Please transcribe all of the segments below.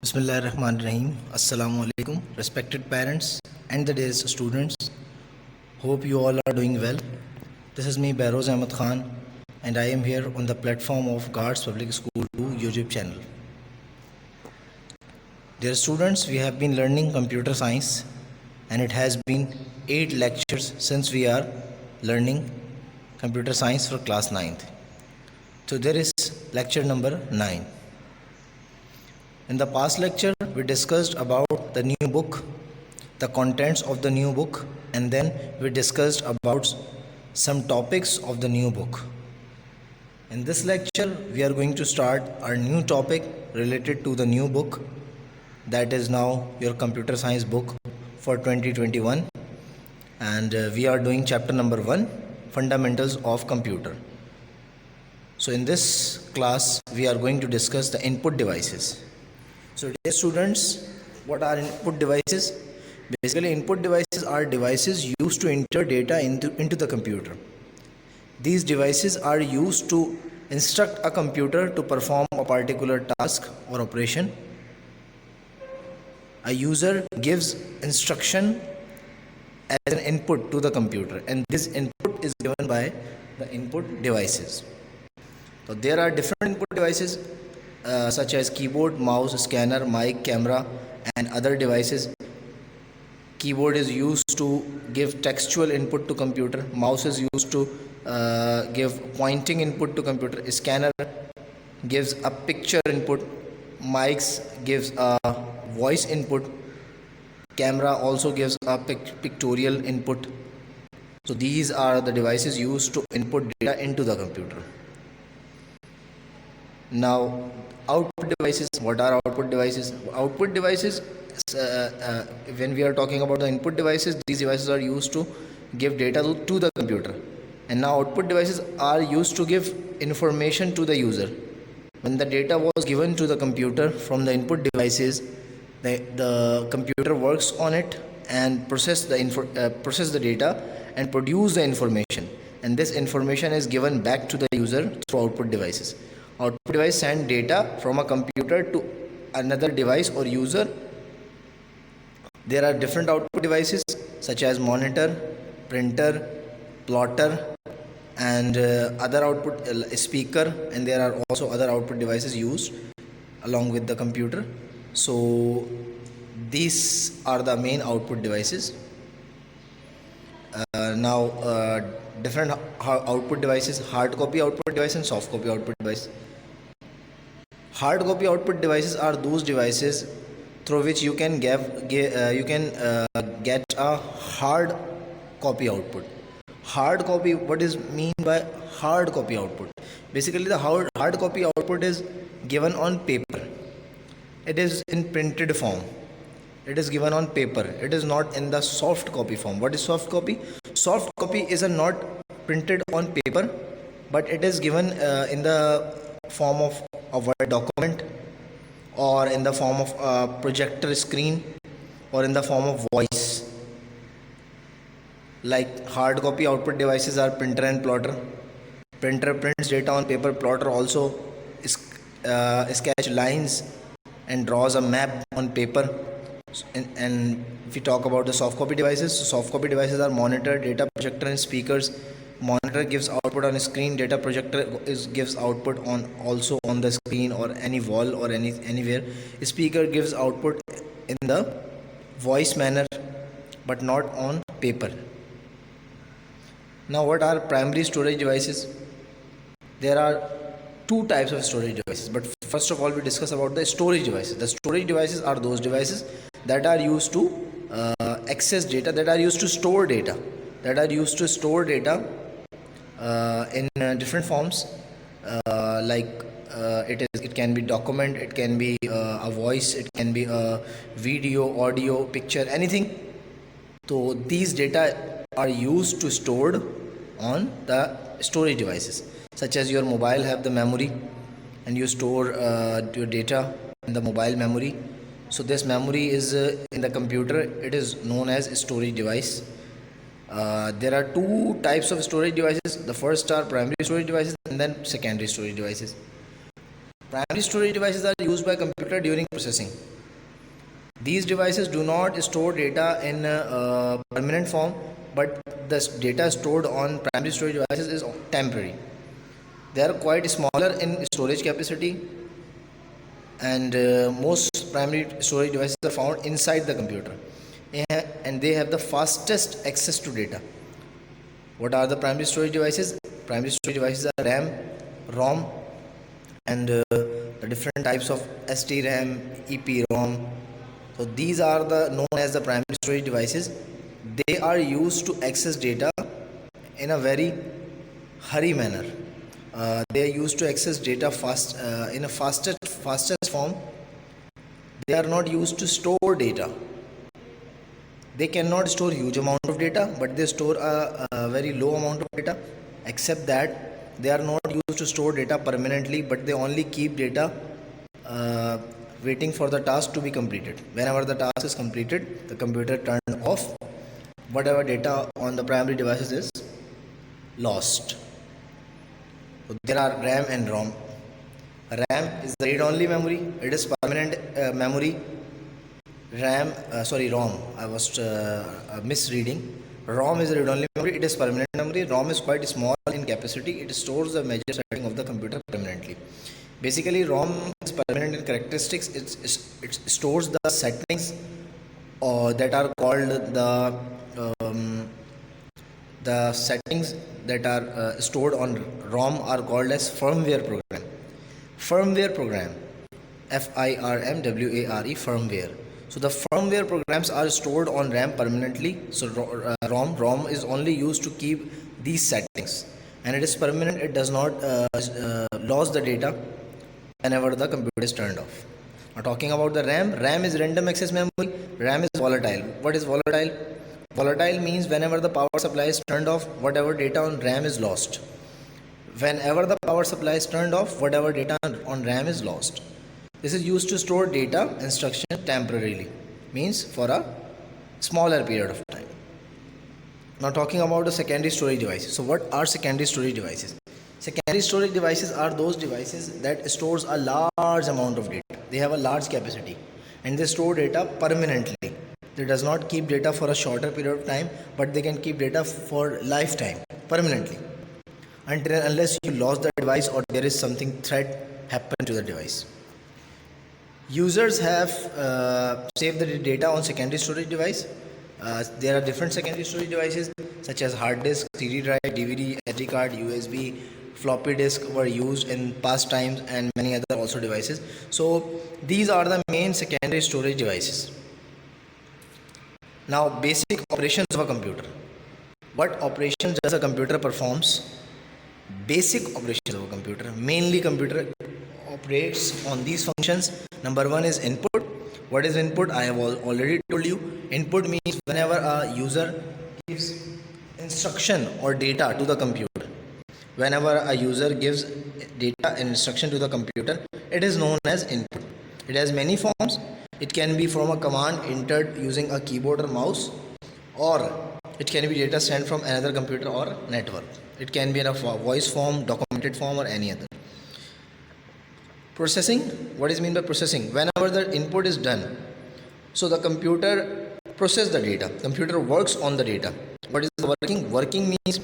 Bismillahirrahmanirrahim. Assalamu alaikum, respected parents and the dear students. Hope you all are doing well. This is me, Behroz Ahmed Khan, and I am here on the platform of Guards Public School 2 YouTube channel. Dear students, we have been learning computer science, and it has been 8 lectures since we are learning computer science for class 9th. So there is lecture number 9. In the past lecture, we discussed about the new book, the contents of the new book, and then we discussed about some topics of the new book. In this lecture, we are going to start our new topic related to the new book, that is now your computer science book for 2021, and we are doing chapter number 1, Fundamentals of Computer. So in this class, we are going to discuss the input devices. So dear students, what are input devices? Basically, input devices are devices used to enter data into the computer. These devices are used to instruct a computer to perform a particular task or operation. A user gives instruction as an input to the computer, and this input is given by the input devices. So there are different input devices such as keyboard, mouse, scanner, mic, camera, and other devices. Keyboard is used to give textual input to computer. Mouse is used to give pointing input to computer. Scanner gives a picture input. Mics gives a voice input. Camera also gives a pictorial input. So these are the devices used to input data into the computer. Now, output devices. What are output devices? Output devices, when we are talking about the input devices, these devices are used to give data to the computer. And now output devices are used to give information to the user. When the data was given to the computer from the input devices, the computer works on it and process the data and produce the information. And this information is given back to the user through output devices. Output device send data from a computer to another device or user. There are different output devices such as monitor, printer, plotter, and other output speaker, and there are also other output devices used along with the computer. So these are the main output devices. Different output devices: hard copy output device and soft copy output device. Hard copy output devices are those devices through which you can get a hard copy output. Hard copy, what is mean by hard copy output? Basically, the hard copy output is given on paper. It is in printed form. It is given on paper. It is not in the soft copy form. What is soft copy? Soft copy is not printed on paper, but it is given in the form of a Word document, or in the form of a projector screen, or in the form of voice. Like hard copy output devices are printer and plotter. Printer prints data on paper. Plotter also sketch lines and draws a map on paper. And if we talk about the soft copy devices, soft copy devices are monitor, data projector, and speakers. Monitor gives output on a screen. Data projector gives output on the screen or any wall or anywhere. Speaker gives output in the voice manner, but not on paper. Now, what are primary storage devices? There are two types of storage devices, but first of all, we discuss about the storage devices. The storage devices are those devices that are used to access data, that are used to store data, in different forms. It can be document, it can be a voice, it can be a video, audio, picture, anything. So these data are used to stored on the storage devices, such as your mobile have the memory, and you store your data in the mobile memory. So this memory is in the computer. It is known as storage device. There are two types of storage devices. The first are primary storage devices, and then secondary storage devices. Primary storage devices are used by computer during processing. These devices do not store data in permanent form, but the data stored on primary storage devices is temporary. They are quite smaller in storage capacity, and most primary storage devices are found inside the computer, and they have the fastest access to data. What are the primary storage devices? Primary storage devices are RAM, ROM, and the different types of STRAM, EPROM. So these are the known as the primary storage devices. They are used to access data in a very hurry manner. They are used to access data in a fastest form. They are not used to store data. They cannot store huge amount of data, but they store a very low amount of data, except that they are not used to store data permanently, but they only keep data waiting for the task to be completed. Whenever the task is completed, the computer turns off. Whatever data on the primary devices is lost. So there are RAM and ROM. RAM is the read-only memory. It is permanent memory. ROM. I was misreading. ROM is read-only memory. It is permanent memory. ROM is quite small in capacity. It stores the major setting of the computer permanently. Basically, ROM is permanent in characteristics. It stores the settings that are called the settings that are stored on ROM are called as firmware program. Firmware program, FIRMWARE, firmware. So the firmware programs are stored on RAM permanently. So ROM is only used to keep these settings, and it is permanent. It does not lose the data whenever the computer is turned off. Now talking about the RAM is random access memory. RAM is volatile. What is volatile? Volatile means whenever the power supply is turned off, whatever data on RAM is lost. Whenever the power supply is turned off, whatever data on RAM is lost. This is used to store data instruction temporarily, means for a smaller period of time. Now talking about the secondary storage devices. So what are secondary storage devices? Secondary storage devices are those devices that stores a large amount of data. They have a large capacity and they store data permanently. They does not keep data for a shorter period of time, but they can keep data for lifetime, permanently, unless you lost the device or there is something threat happen to the device. Users have saved the data on secondary storage device. There are different secondary storage devices such as hard disk, CD drive, DVD, SD card, USB, floppy disk were used in past times, and many other also devices. So these are the main secondary storage devices. Now basic operations of a computer. What operations does a computer performs? Basic operations of a computer. Mainly computer operates on these functions. Number one is input. What is input? I have already told you. Input means whenever a user gives instruction or data to the computer. Whenever a user gives data and instruction to the computer, it is known as input. It has many forms. It can be from a command entered using a keyboard or mouse, or it can be data sent from another computer or network. It can be in a voice form, documented form, or any other. Processing. What is mean by processing? Whenever the input is done, so the computer processes the data. Computer works on the data. What is the working? Working means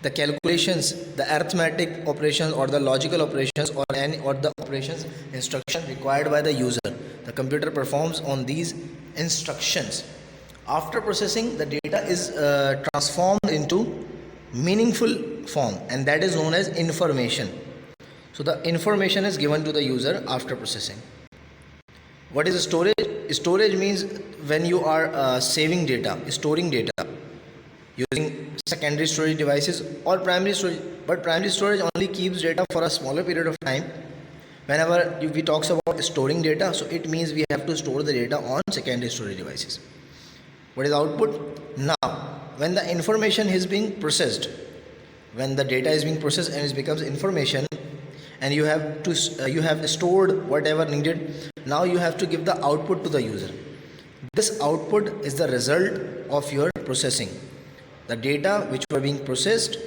the calculations, the arithmetic operations, or the logical operations, or the operations instruction required by the user. The computer performs on these instructions. After processing, the data is transformed into meaningful form, and that is known as information. So the information is given to the user after processing. What is storage? Storage means when you are saving data, storing data using secondary storage devices or primary storage, but primary storage only keeps data for a smaller period of time. Whenever we talks about storing data, so it means we have to store the data on secondary storage devices. What is output? Now, when the information is being processed, when the data is being processed and it becomes information, and you have stored whatever needed, now you have to give the output to the user. This output is the result of your processing. The data which were being processed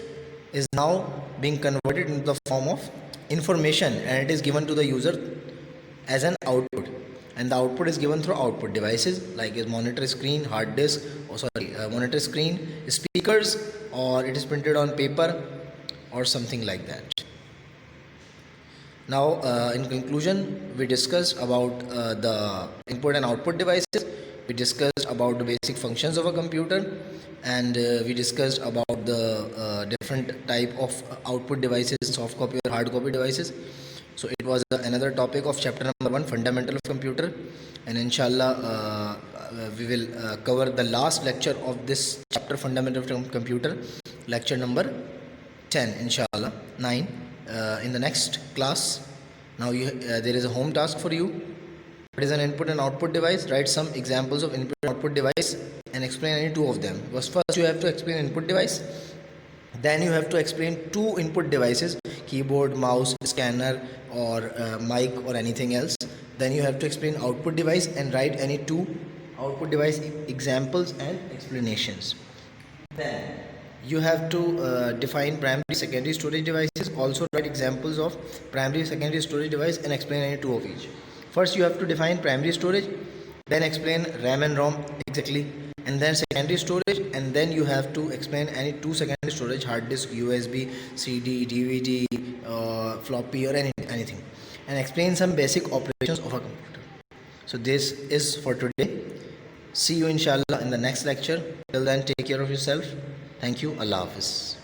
is now being converted into the form of information, and it is given to the user as an output. and the output is given through output devices like a monitor screen, hard disk, monitor screen, speakers, or it is printed on paper or something like that. Now, in conclusion, we discussed about the input and output devices. We discussed about the basic functions of a computer, and we discussed about the different type of output devices, soft copy or hard copy devices. So it was another topic of chapter number 1, fundamental of computer, and inshallah we will cover the last lecture of this chapter, fundamental of computer, lecture number 10, inshallah, 9, in the next class. Now there is a home task for you. What is an input and output device? Write some examples of input and output device and explain any two of them. First you have to explain input device, then you have to explain two input devices, keyboard, mouse, scanner, or mic, or anything else. Then you have to explain output device and write any two output device examples and explanations. Then you have to define primary, secondary storage devices. Also write examples of primary, secondary storage device and explain any two of each. First you have to define primary storage, then explain RAM and ROM exactly, and then secondary storage, and then you have to explain any two secondary storage, hard disk, USB, CD, DVD, floppy, or anything, and explain some basic operations of a computer. So this is for today. See you inshallah in the next lecture. Till then, take care of yourself. Thank you. Allah Hafiz.